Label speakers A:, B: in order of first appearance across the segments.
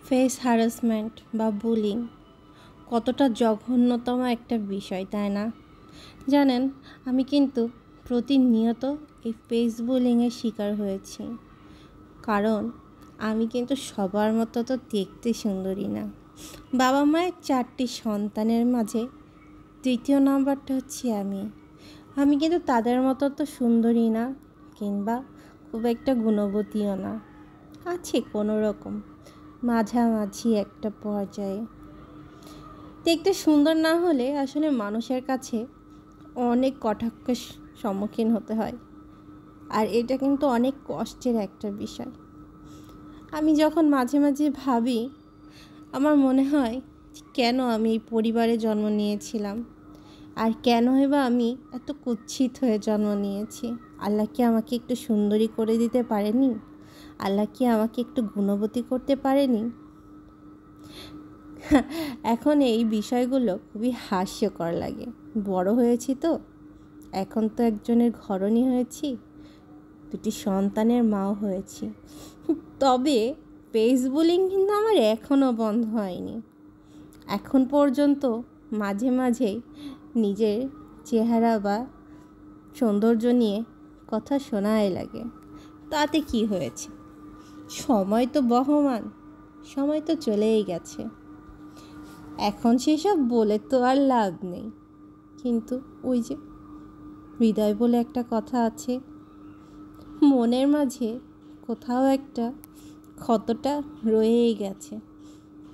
A: Face harassment বা bullying কতটা জঘন্যতম একটা বিষয়, তাই না? জানেন, আমি কিন্তু প্রতিনিয়ত এই ফেস বুলিংয়ের শিকার হয়েছি। কারণ আমি কিন্তু সবার মতো তো দেখতে সুন্দরী না। বাবা মায়ের 4টি সন্তানের মাঝে তৃতীয় নাম্বারটা হচ্ছি আমি কিন্তু তাদের মতো তো সুন্দরী না, কিংবা খুব একটা গুণবতীও না। আছি কোনো রকম মাঝামাঝি একটা পর্যায়ে। দেখতে সুন্দর না হলে আসলে মানুষের কাছে অনেক কটাক্ষের সম্মুখীন হতে হয়, আর এটা কিন্তু অনেক কষ্টের একটা বিষয়। আমি যখন মাঝে মাঝে ভাবি, আমার মনে হয় কেন আমি এই পরিবারে জন্ম নিয়েছিলাম, আর কেনই বা আমি এত কুৎসিত হয়ে জন্ম নিয়েছি। আল্লাহ কি আমাকে একটু সুন্দরী করে দিতে পারেনি? আল্লাহ কি আমাকে একটু গুণবতী করতে পারেনি? এখন এই বিষয়গুলো খুবই হাস্যকর লাগে। বড় হয়েছি তো, এখন তো একজনের ঘরণী হয়েছি, 2টি সন্তানের মাও হয়েছি। তবে ফেস বুলিং কিন্তু আমার এখনও বন্ধ হয়নি। এখন পর্যন্ত মাঝে মাঝেই নিজের চেহারা বা সৌন্দর্য নিয়ে কথা শোনাই লাগে। তাতে কি হয়েছে? সময় তো বহমান, সময় তো চলেই গেছে। এখন সেসব বলে তো আর লাভ নেই। কিন্তু ওই যে হৃদয় বলে একটা কথা আছে, মনের মাঝে কোথাও একটা ক্ষতটা রয়েই গেছে।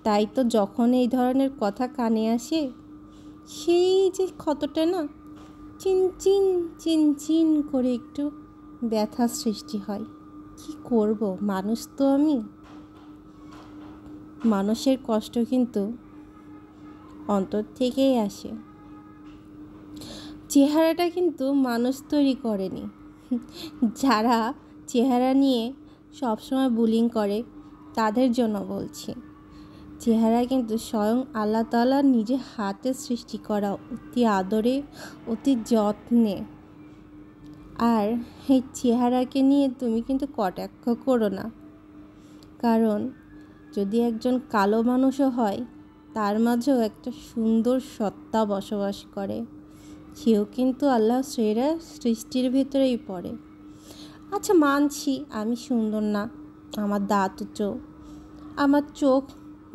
A: তাই তো যখন এই ধরনের কথা কানে আসে, সেই যে ক্ষতটা না চিনচিন চিনচিন করে একটু ব্যথা সৃষ্টি হয়। কি করব, মানুষ তো আমি। মানুষের কষ্ট কিন্তু অন্তর থেকেই আসে। চেহারাটা কিন্তু মানুষ তৈরি করেনি। যারা চেহারা নিয়ে সবসময় বুলিং করে তাদের জন্য বলছি, চেহারা কিন্তু স্বয়ং আল্লাহ তাআলা নিজে হাতে সৃষ্টি করা, অতি আদরে, অতি যত্নে। আর এই চেহারাকে নিয়ে তুমি কিন্তু কটাক্ষ করো না। কারণ যদি একজন কালো মানুষও হয়, তার মাঝেও একটা সুন্দর সত্তা বসবাস করে। সেও কিন্তু আল্লাহ সেরা সৃষ্টির ভেতরেই পড়ে। আচ্ছা, মানছি আমি সুন্দর না, আমার দাঁত উঁচু, আমার চোখ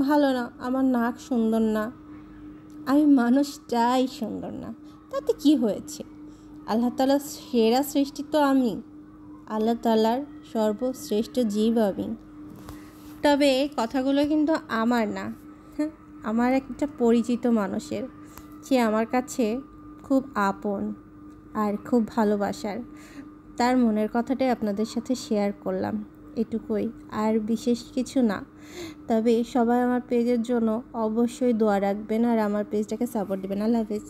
A: ভালো না, আমার নাক সুন্দর না, আমি মানুষটাই সুন্দর না। তাতে কি হয়েছে? আল্লাহ তাআলার সেরা সৃষ্টি তো আমি, আল্লাহ তাআলার সর্বশ্রেষ্ঠ জীব আমি। তবে কথাগুলো কিন্তু আমার না, হ্যাঁ, আমার একটা পরিচিত মানুষের। সে আমার কাছে খুব আপন আর খুব ভালোবাসার। তার মনের কথাটাই আপনাদের সাথে শেয়ার করলাম, এটুকুই, আর বিশেষ কিছু না। তবে সবাই আমার পেজের জন্য অবশ্যই দোয়া রাখবেন আর আমার পেজটাকে সাপোর্ট দেবেন। আল্লাহ হাফেজ।